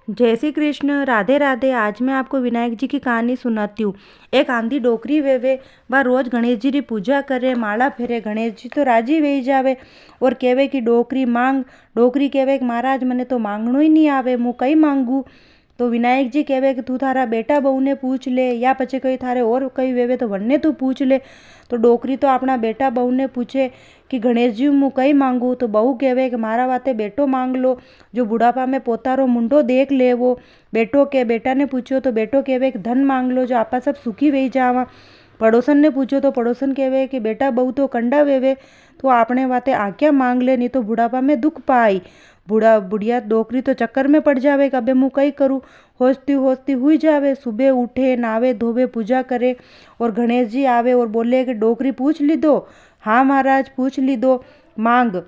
जय श्री कृष्ण। राधे राधे। आज मैं आपको विनायक जी की कहानी सुनाती हूँ। एक आंधी डोकरी वेवे वह रोज गणेश जी की पूजा करे, माला फेरे। गणेश जी तो राजी वे जावे और कहवे कि डोकरी मांग। डोकरी कहवे कि महाराज मने तो मांगणो ही नहीं आवे, मुँ कई मांगू। तो विनायक जी कहवे कि तू थारा बेटा बहू ने पूछ ले, या पछे कई थारे और कई वेवे तो वन्ने तू पूछ ले। तो डोकरी तो अपना बेटा बहू ने पूछे कि गणेश जी मुँ कई मांगू। तो बहू कहवे कि मारा वाते बेटो मांग लो, जो बुढ़ापा में पोतारो मुंडो देख ले वो। बेटो के बेटा ने पूछो तो बेटो कहवे कि धन मांग लो, जो आपा सब सुखी वही जावा। पड़ोसन ने पूछो तो पड़ोसन कहवे कि बेटा बहू तो कंडा वेवे, तो आपने वाते आज्ञा मांग ले, नहीं तो बुढ़ापा में दुख पाई। बुढ़िया डोकरी तो चक्कर में पड़ जावे कि अबे मुँ कई करूँ। होस्ती होस्ती हुई जावे। सुबह उठे, नावे धोवे, पूजा करे और गणेश जी आवे और बोले कि डोकरी पूछ ली दो। हाँ महाराज पूछ ली दो, मांग।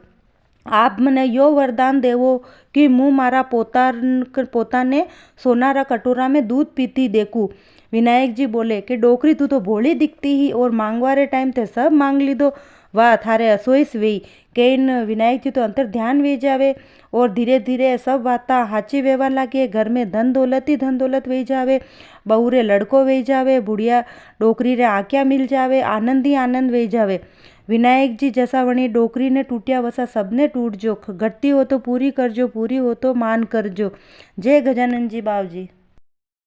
आप मने यो वरदान देवो कि मुँ मारा पोता ने सोनारा कटोरा में दूध पीती देखूँ। विनायक जी बोले कि डोकरी तू तो भोली दिखती ही और मांगवारे टाइम ते सब मांग ली दो। वाह थारे असोईस वी कईन। विनायक जी तो अंतर ध्यान वे जावे और धीरे धीरे सब बाता हाची वेवा लागे। घर में धन दौलत ही धन दौलत वे जावे। बहू रे लड़को वे जावे, बुढ़िया डोकरी रे आख्या मिल जावे, आनंद ही आनंद वे जावे। विनायक जी जैसा वणी डोकरी ने टूटिया वसा सबने टूट जो। घटती हो तो पूरी करजो, पूरी हो तो मान करजो। जय गजानन जी बावजी।